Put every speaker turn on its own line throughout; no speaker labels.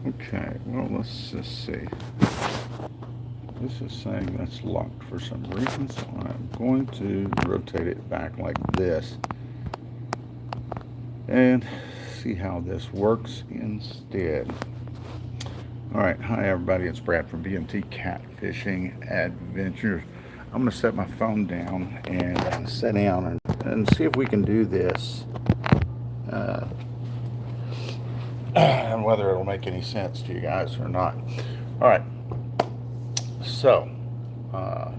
Okay, well, let's just see. This is saying that's locked for some reason, so I'm going to rotate it back like this and see how this works instead. All right, hi everybody, it's Brad from BMT Catfishing Adventures. I'm going to set my phone down and sit down and see if we can do this uh, and whether it'll make any sense to you guys or not. All right, so uh,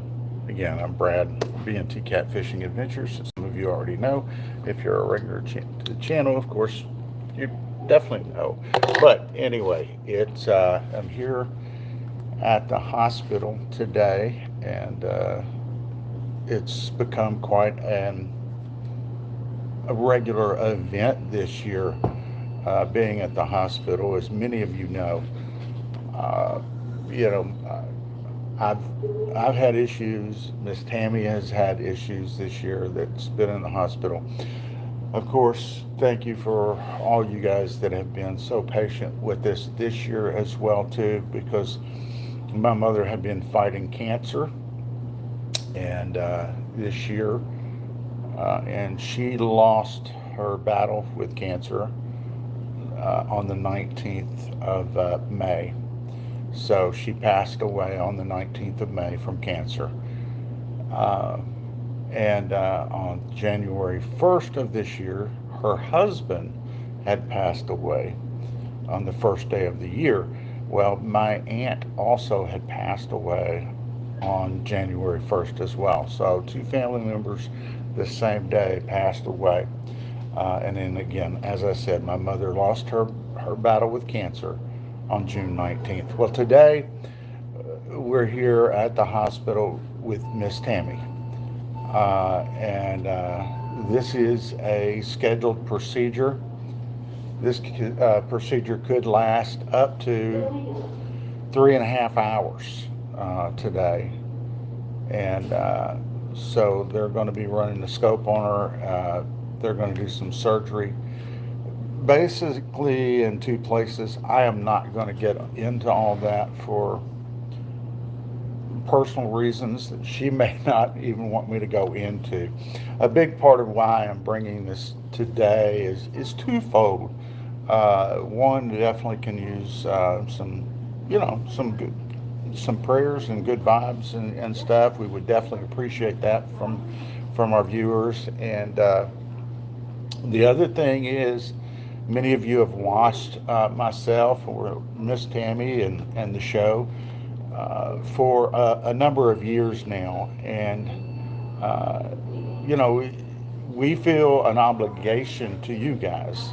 again, I'm Brad from BMT Catfishing Adventures. Some of you already know. If you're a regular to the channel, of course, you definitely know. But anyway, I'm here at the hospital today, and it's become quite a regular event this year, being at the hospital. As many of you know, uh, you know, I've I've had issues. Miss Tammy has had issues this year that's been in the hospital. Of course, thank you for all you guys that have been so patient with this year as well too, because my mother had been fighting cancer, and this year, and she lost her battle with cancer on the 19th of May. So she passed away on the 19th of May from cancer. Uh, and on January 1st of this year, her husband had passed away on the first day of the year. Well, my aunt also had passed away on January 1st as well. So two family members the same day passed away. And then again, as I said, my mother lost her battle with cancer on June 19th. Well, today we're here at the hospital with Miss Tammy. And this is a scheduled procedure. This procedure could last up to 3.5 hours today. And so they're going to be running the scope on her. They're going to do some surgery. Basically, in two places. I am not going to get into all that for personal reasons that she may not even want me to go into. A big part of why I'm bringing this today is twofold. One, definitely can use some prayers and good vibes and stuff. We would definitely appreciate that from our viewers. And the other thing is, many of you have watched myself or Miss Tammy and the show for a number of years now, and we feel an obligation to you guys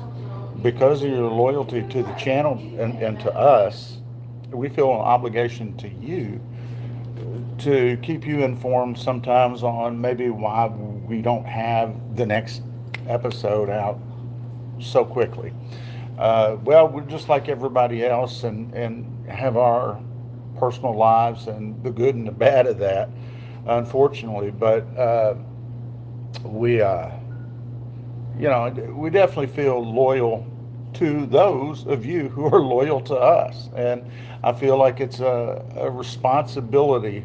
because of your loyalty to the channel and to us. We feel an obligation to you to keep you informed sometimes on maybe why we don't have the next episode out so quickly. Well, we're just like everybody else and have our personal lives and the good and the bad of that, unfortunately. But we we definitely feel loyal to those of you who are loyal to us. And I feel like it's a responsibility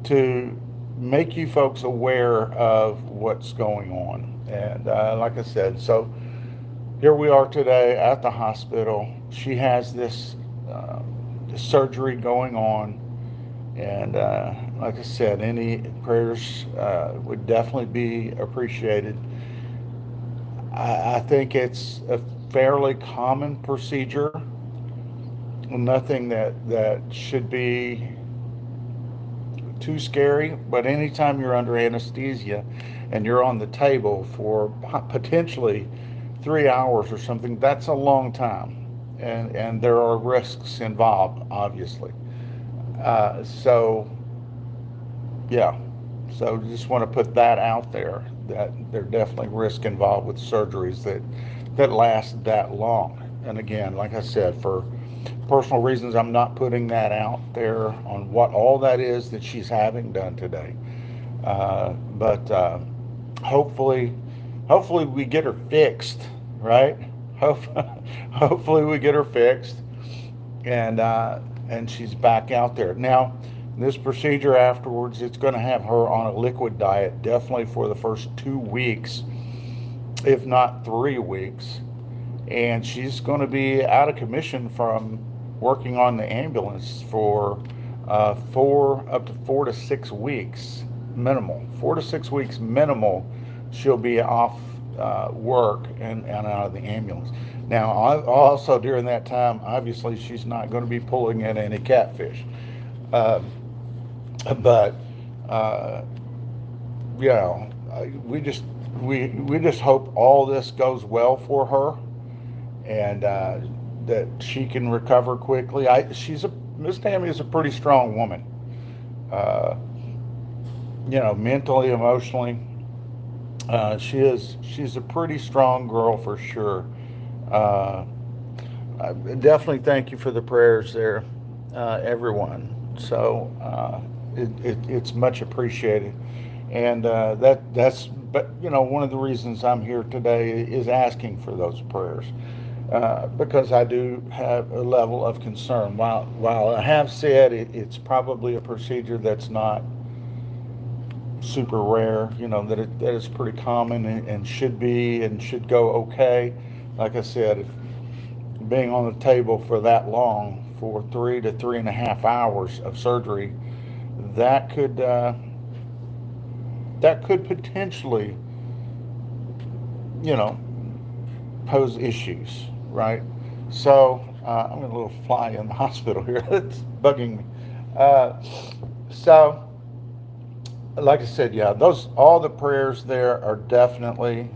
to make you folks aware of what's going on. And like I said, so here we are today at the hospital. She has this surgery going on. And like I said, any prayers would definitely be appreciated. I think it's a fairly common procedure. Nothing that should be too scary, but anytime you're under anesthesia and you're on the table for potentially 3 hours or something, that's a long time. And there are risks involved, obviously. So, yeah. So just want to put that out there, that there definitely risk involved with surgeries that last that long. And again, like I said, for personal reasons, I'm not putting that out there on what all that is that she's having done today. But hopefully we get her fixed, right? Hopefully we get her fixed. and she's back out there now. This procedure afterwards, it's going to have her on a liquid diet definitely for the first 2 weeks, if not 3 weeks, and she's going to be out of commission from working on the ambulance for 4 to 6 weeks minimal. 4 to 6 weeks minimal, she'll be off work and out of the ambulance. Now, also during that time, obviously, she's not going to be pulling in any catfish. Uh, but uh, you know, we just hope all this goes well for her, and that she can recover quickly. Miss Tammy is a pretty strong woman. Uh, mentally, emotionally, she's a pretty strong girl for sure. Uh, I definitely thank you for the prayers there, everyone. So it's much appreciated, and that's but one of the reasons I'm here today is asking for those prayers, because I do have a level of concern. While I have said it's probably a procedure that's not super rare, that is pretty common and should be and should go okay. Like I said, if being on the table for that long, for 3 to 3.5 hours of surgery, that could potentially, you know, pose issues, right? So I'm a little fly in the hospital here. It's bugging me. So, like I said, yeah, all the prayers there are definitely,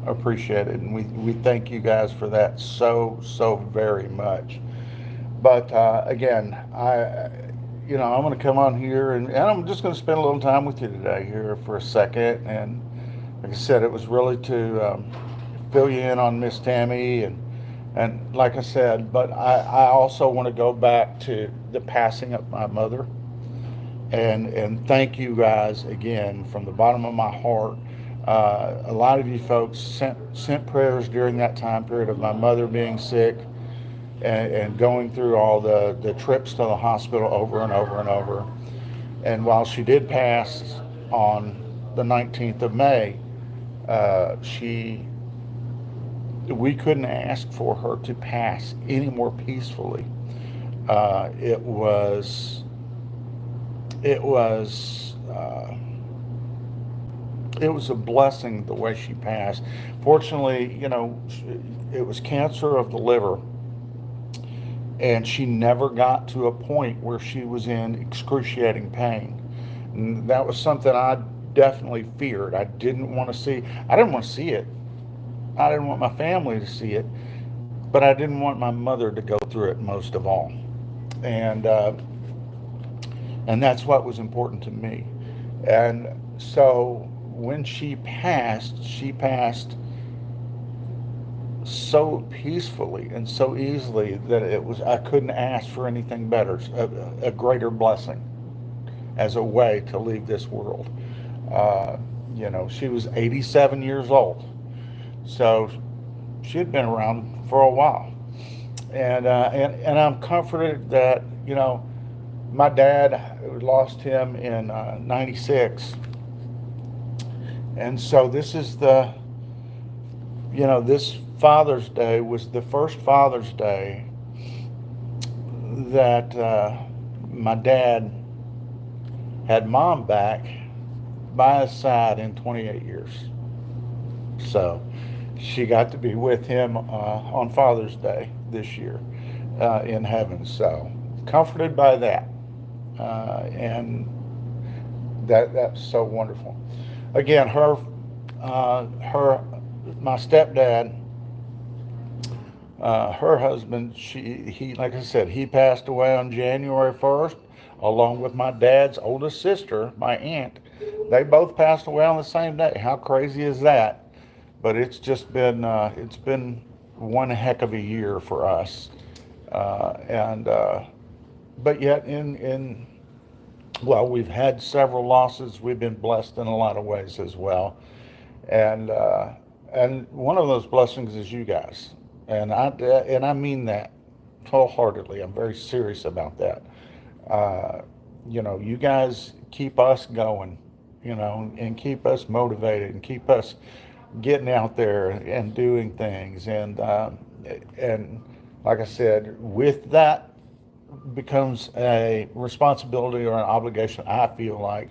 appreciated, and we thank you guys for that so very much. But again, I'm going to come on here and I'm just going to spend a little time with you today here for a second. And like I said, it was really to fill you in on Miss Tammy, and like I said, but I also want to go back to the passing of my mother, and thank you guys again from the bottom of my heart. A lot of you folks sent prayers during that time period of my mother being sick, and going through all the trips to the hospital over and over and over. And while she did pass on the 19th of May, we couldn't ask for her to pass any more peacefully. It was it was it was a blessing the way she passed. Fortunately, it was cancer of the liver, and she never got to a point where she was in excruciating pain. And that was something I definitely feared. I didn't want to see. I didn't want to see it. I didn't want my family to see it, but I didn't want my mother to go through it most of all. And and that's what was important to me. And so when she passed so peacefully and so easily that I couldn't ask for anything better, a greater blessing as a way to leave this world. She was 87 years old, so she had been around for a while, and I'm comforted that my dad, we lost him in '96, and so this is this Father's Day was the first Father's Day that my dad had mom back by his side in 28 years. So she got to be with him on Father's Day this year in heaven. So comforted by that, and that's so wonderful. Again, my stepdad, her husband, he, like I said, he passed away on January 1st, along with my dad's oldest sister, my aunt. They both passed away on the same day. How crazy is that? But it's been one heck of a year for us, and but yet well, we've had several losses. We've been blessed in a lot of ways as well, and one of those blessings is you guys, and I mean that wholeheartedly. I'm very serious about that. Uh, you guys keep us going, and keep us motivated and keep us getting out there and doing things. And like I said, with that becomes a responsibility or an obligation, I feel like,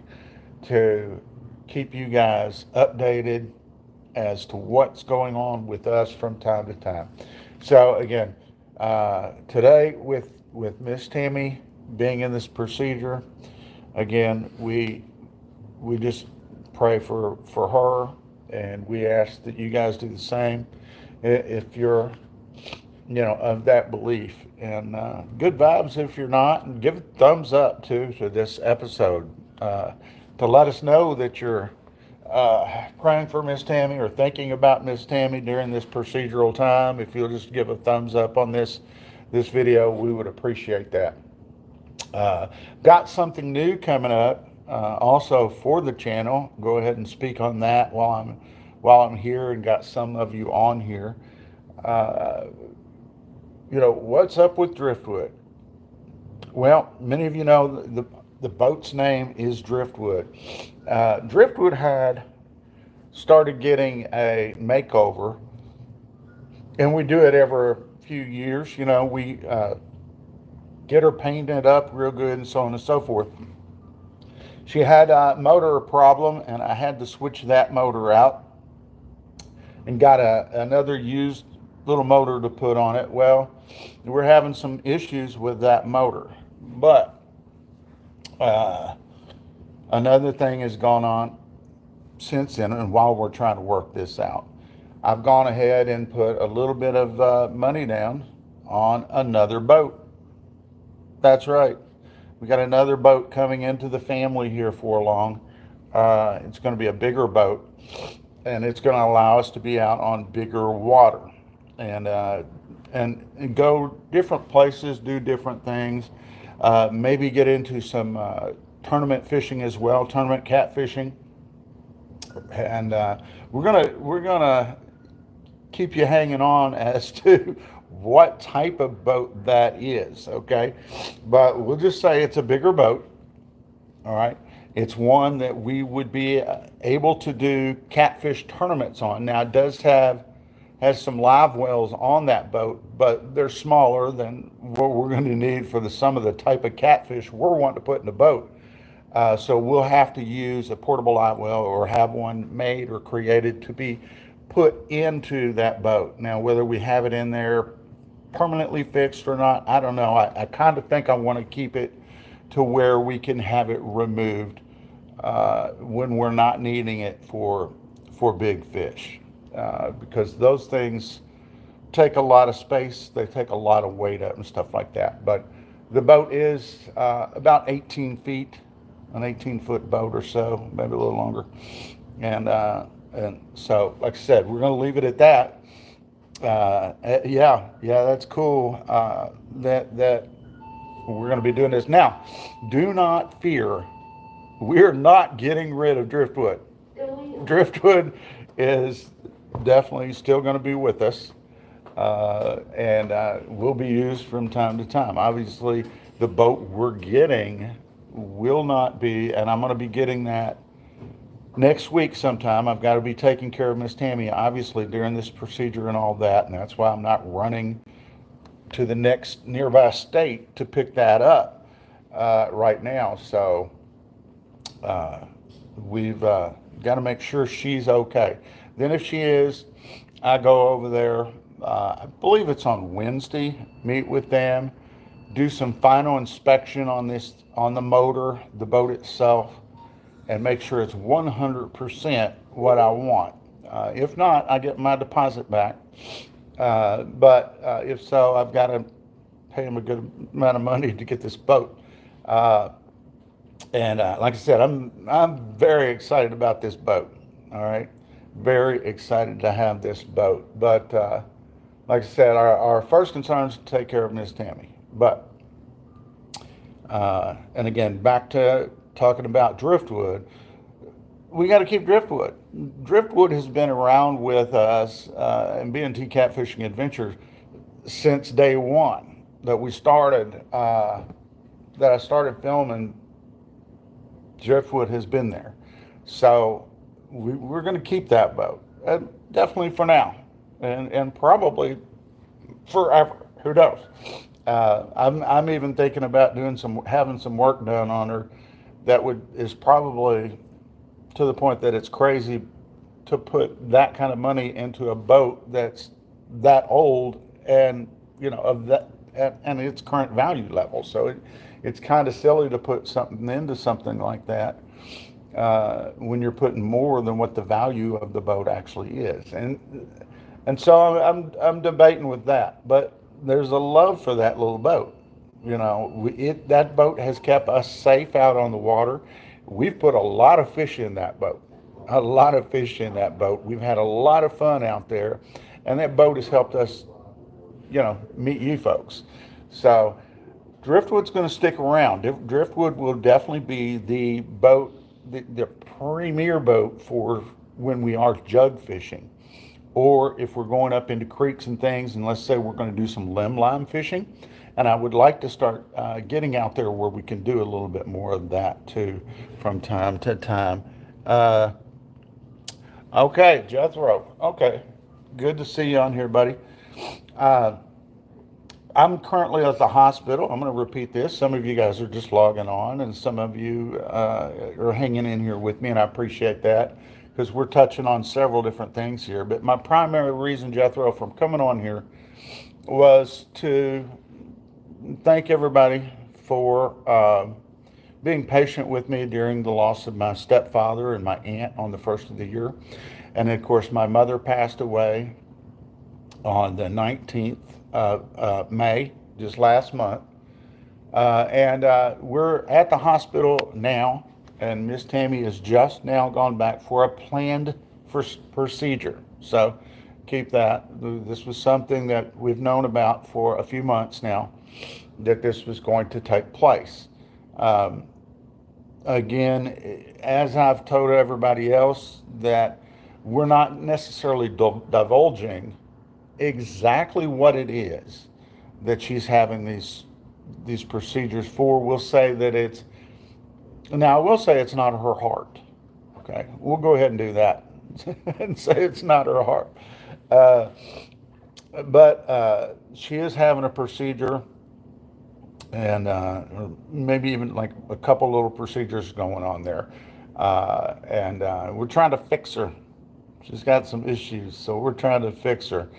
to keep you guys updated as to what's going on with us from time to time. So again, today with Miss Tammy being in this procedure, again, we just pray for her, and we ask that you guys do the same if you're of that belief. And good vibes if you're not, and give a thumbs up too to this episode, to let us know that you're praying for Miss Tammy or thinking about Miss Tammy during this procedural time. If you'll just give a thumbs up on this video, we would appreciate that. Got something new coming up also for the channel. Go ahead and speak on that while I'm here, and got some of you on here. What's up with Driftwood? Well, many of you know the boat's name is Driftwood. Driftwood had started getting a makeover, and we do it every few years. We get her painted up real good and so on and so forth. She had a motor problem, and I had to switch that motor out and got another used little motor to put on it. Well, we're having some issues with that motor, but another thing has gone on since then, and while we're trying to work this out, I've gone ahead and put a little bit of money down on another boat. That's right. We got another boat coming into the family here for long. It's going to be a bigger boat, and it's going to allow us to be out on bigger water, and go different places, do different things. Maybe get into some tournament fishing as well, tournament catfishing, and we're gonna keep you hanging on as to what type of boat that is, okay? But we'll just say it's a bigger boat, all right? It's one that we would be able to do catfish tournaments on. Now, it has some live wells on that boat, but they're smaller than what we're going to need for some of the type of catfish we're wanting to put in the boat. So we'll have to use a portable live well or have one made or created to be put into that boat. Now, whether we have it in there permanently fixed or not, I don't know. I kind of think I want to keep it to where we can have it removed when we're not needing it for big fish, because those things take a lot of space. They take a lot of weight up and stuff like that. But the boat is about 18 feet, an 18-foot boat or so, maybe a little longer. And so, like I said, we're going to leave it at that. Yeah, that's cool. That we're going to be doing this now. Do not fear. We're not getting rid of Driftwood. Driftwood is definitely still going to be with us, and will be used from time to time. Obviously, the boat we're getting will not be, and I'm going to be getting that next week sometime. I've got to be taking care of Miss Tammy, obviously, during this procedure and all that, and that's why I'm not running to the next nearby state to pick that up right now. So we've got to make sure she's okay. Then if she is, I go over there, I believe it's on Wednesday, meet with them, do some final inspection on the motor, the boat itself, and make sure it's 100% what I want. If not, I get my deposit back. But if so, I've got to pay them a good amount of money to get this boat. And like I said, I'm very excited about this boat. All right, very excited to have this boat. But like I said, our first concern is to take care of Miss Tammy. But and again, back to talking about Driftwood, we got to keep Driftwood. Driftwood has been around with us and B&T Catfishing Adventures since day one. that we started, that I started filming, driftwood has been there. So we're going to keep that boat, definitely for now, and probably forever. Who knows? I'm even thinking about having some work done on her that is probably to the point that it's crazy to put that kind of money into a boat that's that old and of that and its current value level. So it's kind of silly to put something into something like that when you're putting more than what the value of the boat actually is. And so I'm debating with that, but there's a love for that little boat. That boat has kept us safe out on the water. We've put a lot of fish in that boat, a lot of fish in that boat. We've had a lot of fun out there, and that boat has helped us, meet you folks. So driftwood's going to stick around. Driftwood will definitely be the boat, the premier boat for when we are jug fishing, or if we're going up into creeks and things, and let's say we're going to do some line fishing. And I would like to start getting out there where we can do a little bit more of that too from time to time. Okay, Jethro. Okay, good to see you on here, buddy. Uh, I'm currently at the hospital. I'm going to repeat this. Some of you guys are just logging on, and some of you are hanging in here with me, and I appreciate that because we're touching on several different things here. But my primary reason, Jethro, from coming on here was to thank everybody for being patient with me during the loss of my stepfather and my aunt on the first of the year. And of course, my mother passed away on the 19th of May, just last month. And we're at the hospital now, and Miss Tammy has just now gone back for a planned procedure. So keep that. This was something that we've known about for a few months now, that this was going to take place. Again, as I've told everybody else, that we're not necessarily divulging exactly what it is that she's having these procedures for. We'll say that I will say it's not her heart. Okay, we'll go ahead and do that and say it's not her heart. But she is having a procedure, and maybe even like a couple little procedures going on there. And we're trying to fix her. She's got some issues, so we're trying to fix her.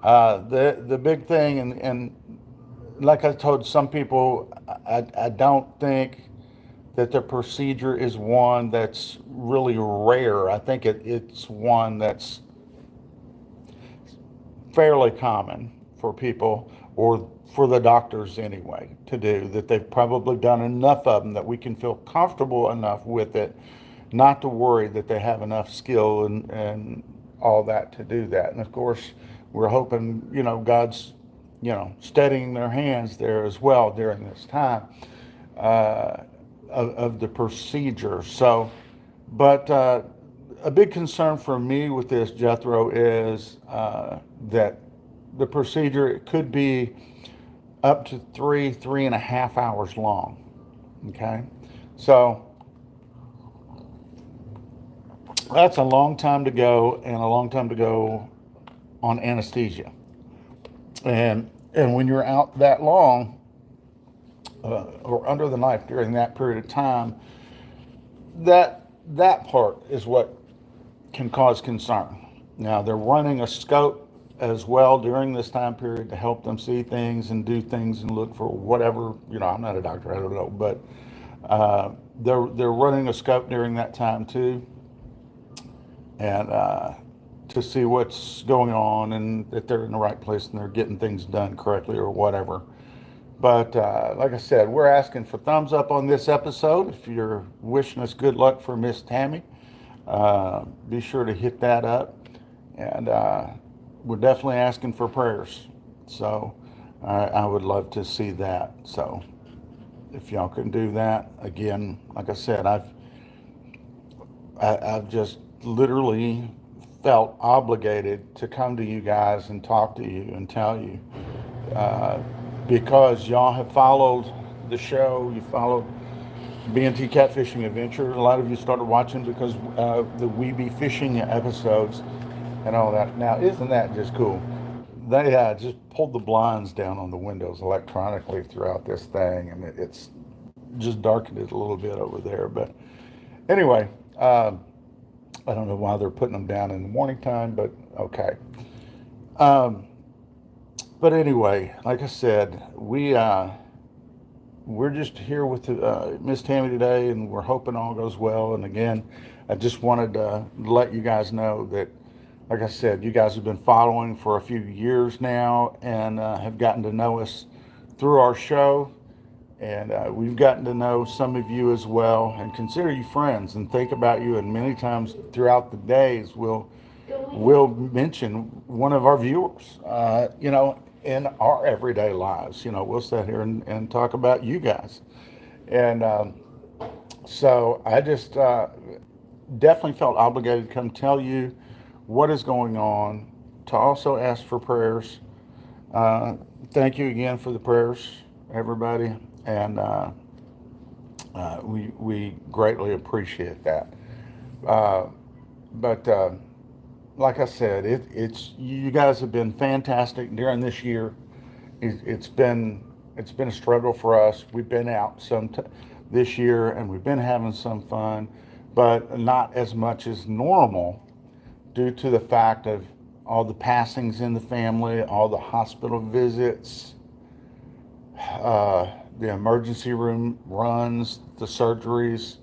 The big thing, and like I told some people, I don't think that the procedure is one that's really rare. I think it's one that's fairly common for people, or for the doctors anyway, to do, that they've probably done enough of them that we can feel comfortable enough with it not to worry that they have enough skill and all that to do that. And of course, we're hoping, God's, steadying their hands there as well during this time of the procedure. So, but a big concern for me with this, Jethro, is that the procedure, it could be up to 3.5 hours long. Okay, so that's a long time to go, and a long time to go on anesthesia. And when you're out that long, or under the knife during that period of time, that part is what can cause concern. Now, they're running a scope as well during this time period to help them see things and do things and look for whatever. I'm not a doctor, I don't know, but they're running a scope during that time too, and to see what's going on and that they're in the right place and they're getting things done correctly or whatever. But like I said, we're asking for thumbs up on this episode. If you're wishing us good luck for Miss Tammy, be sure to hit that up. And we're definitely asking for prayers. So I would love to see that. So if y'all can do that, again, like I said, I've just literally felt obligated to come to you guys and talk to you and tell you because y'all have followed the show. You followed B&T Catfishing Adventure. A lot of you started watching because the We Be Fishing episodes and all that. Now, isn't that just cool? They just pulled the blinds down on the windows electronically throughout this thing, and it's just darkened it a little bit over there. But anyway, I don't know why they're putting them down in the morning time, but okay. Um, but anyway, like I said, we're just here with Miss Tammy today, and we're hoping all goes well. And again, I just wanted to let you guys know that, like I said, you guys have been following for a few years now and have gotten to know us through our show. And we've gotten to know some of you as well and consider you friends and think about you. And many times throughout the days, we'll mention one of our viewers, in our everyday lives. We'll sit here and talk about you guys. And so I just definitely felt obligated to come tell you what is going on, to also ask for prayers. Thank you again for the prayers, everybody. And we greatly appreciate that. But like I said, it's you guys have been fantastic during this year. It's been a struggle for us. We've been out this year, and we've been having some fun, but not as much as normal due to the fact of all the passings in the family, all the hospital visits, the emergency room runs, the surgeries,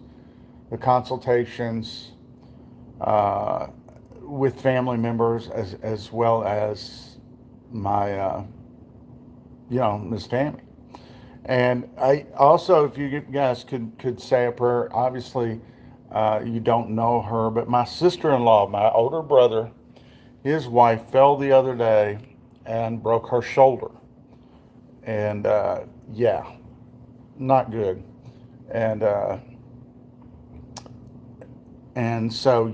the consultations with family members, as well as my, Miss Tammy. And I also, if you guys could say a prayer, obviously you don't know her, but my sister-in-law, my older brother, his wife fell the other day and broke her shoulder. And yeah, not good. And so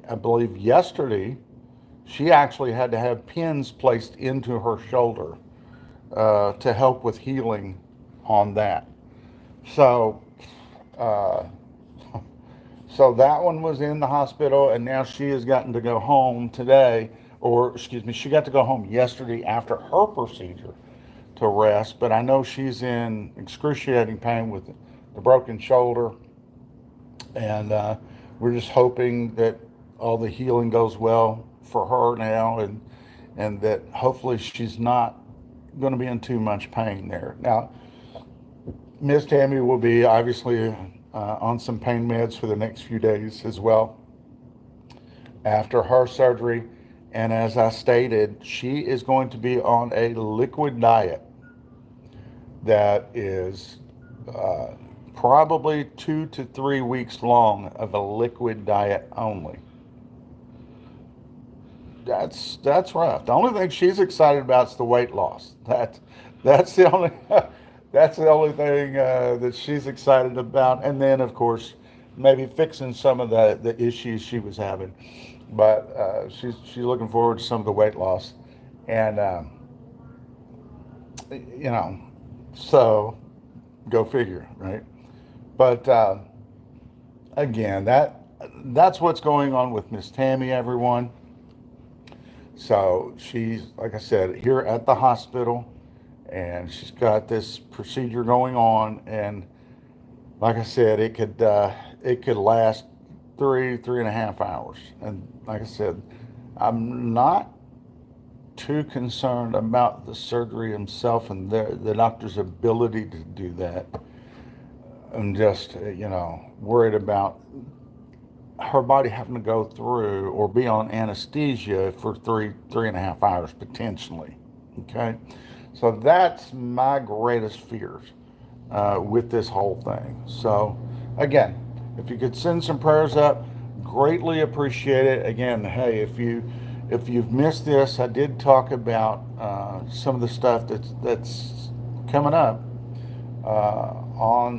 I believe yesterday she actually had to have pins placed into her shoulder to help with healing on that. So uh, so that one was in the hospital, and now she has gotten to go home today, or excuse me, she got to go home yesterday after her procedure to rest. But I know she's in excruciating pain with the broken shoulder, and we're just hoping that all the healing goes well for her now, and that hopefully she's not going to be in too much pain there. Now, Miss Tammy will be obviously on some pain meds for the next few days as well after her surgery. And as I stated, she is going to be on a liquid diet that is probably 2 to 3 weeks long of a liquid diet only. That's rough. The only thing she's excited about is the weight loss. That's the only that's the only thing that she's excited about. And then, of course, maybe fixing some of the issues she was having. But she's looking forward to some of the weight loss, and so go figure, right? But again, that's what's going on with Miss Tammy, everyone. So she's, like I said, here at the hospital, and she's got this procedure going on, and like I said, it could last 3.5 hours. And like I said, I'm not too concerned about the surgery himself and the doctor's ability to do that. I'm just, worried about her body having to go through or be on anesthesia for 3.5 hours potentially. Okay, so that's my greatest fears with this whole thing. So again, if you could send some prayers up, greatly appreciate it. Again, hey, if you've missed this, I did talk about some of the stuff that's coming up on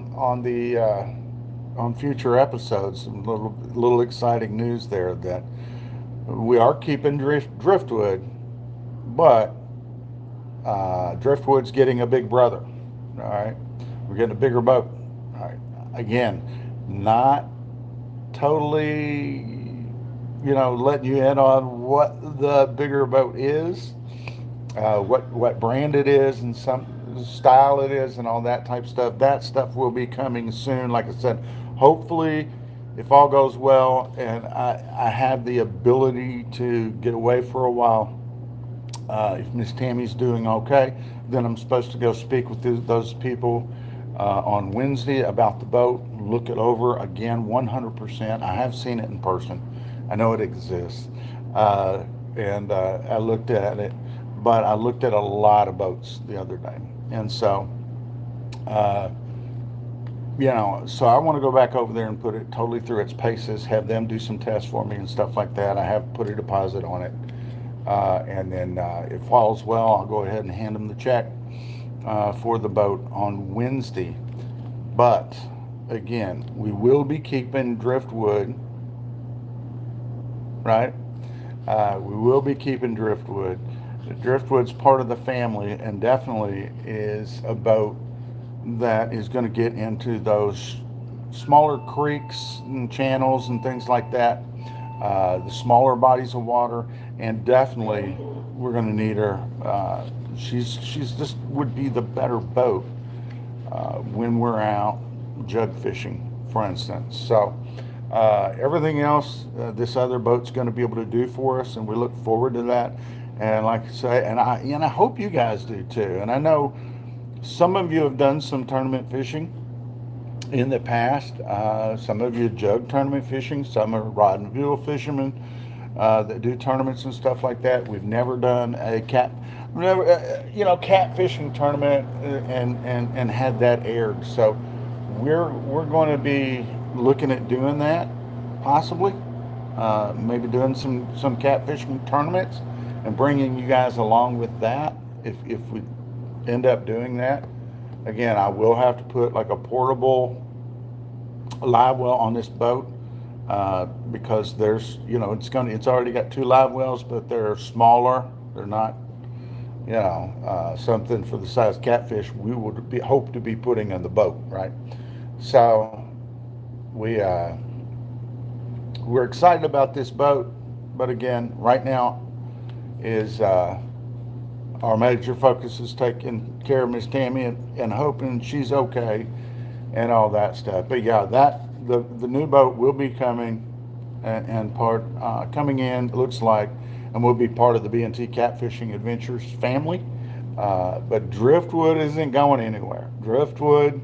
future episodes. Some little exciting news there that we are keeping driftwood, but Driftwood's getting a big brother. All right, we're getting a bigger boat. All right, again, not totally, letting you in on what the bigger boat is, what brand it is, and some style it is, and all that type stuff. That stuff will be coming soon. Like I said, hopefully, if all goes well, and I have the ability to get away for a while. If Miss Tammy's doing okay, then I'm supposed to go speak with those people on Wednesday about the boat, look it over again 100%. I have seen it in person. I know it exists. And I looked at it, but I looked at a lot of boats the other day. And so, uh, so I want to go back over there and put it totally through its paces, have them do some tests for me and stuff like that. I have put a deposit on it. And then if all's well, I'll go ahead and hand them the check for the boat on Wednesday. But again, we will be keeping Driftwood, right? We will be keeping Driftwood. Driftwood's part of the family, and definitely is a boat that is going to get into those smaller creeks and channels and things like that, the smaller bodies of water, and definitely we're going to need her. She's just would be the better boat when we're out jug fishing, for instance. So everything else, this other boat's going to be able to do for us, and we look forward to that. And like I say, and I hope you guys do too. And I know some of you have done some tournament fishing in the past. Some of you jug tournament fishing. Some are rod and reel fishermen that do tournaments and stuff like that. We've never done a catfishing tournament and had that aired. So we're going to be looking at doing that, possibly. Maybe doing some catfishing tournaments and bringing you guys along with that if we end up doing that. Again, I will have to put like a portable live well on this boat because there's, it's already got 2 live wells, but they're smaller. They're not, something for the size catfish we would hope to be putting in the boat, right? So we're excited about this boat, but again, right now is our major focus is taking care of Miss Tammy and hoping she's okay and all that stuff. But yeah, the new boat will be coming and coming in, it looks like, and will be part of the B&T Catfishing Adventures family. But Driftwood isn't going anywhere. Driftwood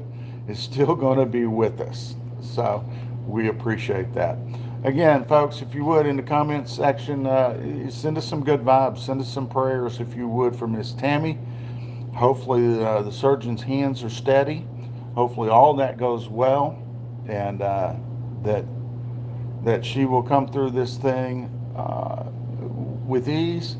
is still going to be with us. So we appreciate that. Again, folks, if you would, in the comments section, send us some good vibes. Send us some prayers, if you would, for Miss Tammy. Hopefully the surgeon's hands are steady. Hopefully all that goes well, and that she will come through this thing with ease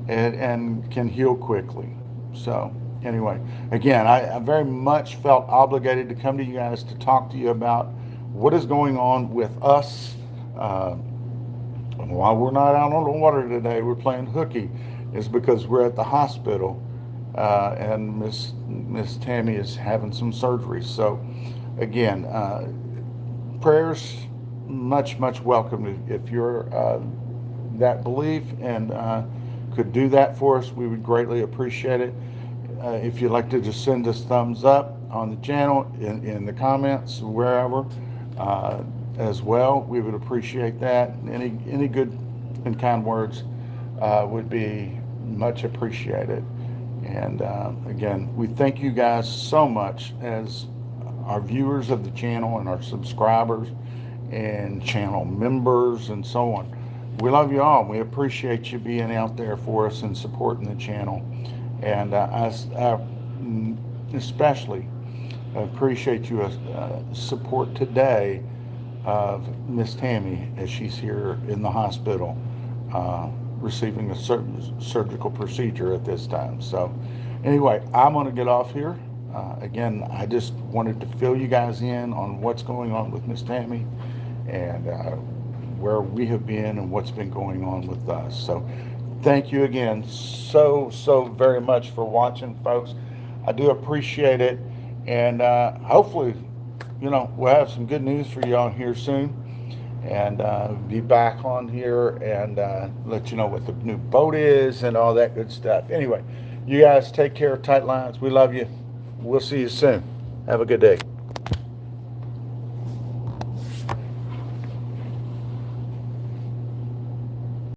and can heal quickly. So anyway, again, I very much felt obligated to come to you guys to talk to you about what is going on with us. Why we're not out on the water today, we're playing hooky, is because we're at the hospital and Miss Tammy is having some surgery. So again, prayers much welcome. If you're that belief and could do that for us, we would greatly appreciate it. If you'd like to just send us thumbs up on the channel, in the comments, wherever, as well, we would appreciate that. Any good and kind words would be much appreciated. And again, we thank you guys so much as our viewers of the channel and our subscribers and channel members and so on. We love you all. We appreciate you being out there for us and supporting the channel. And I especially appreciate your support today of Miss Tammy as she's here in the hospital receiving a surgical procedure at this time. So anyway, I'm going to get off here. Again, I just wanted to fill you guys in on what's going on with Miss Tammy and where we have been and what's been going on with us. So Thank you again so very much for watching, folks. I do appreciate it. And hopefully, we'll have some good news for y'all here soon. And be back on here and let you know what the new boat is and all that good stuff. Anyway, you guys take care, tight lines. We love you. We'll see you soon. Have a good day.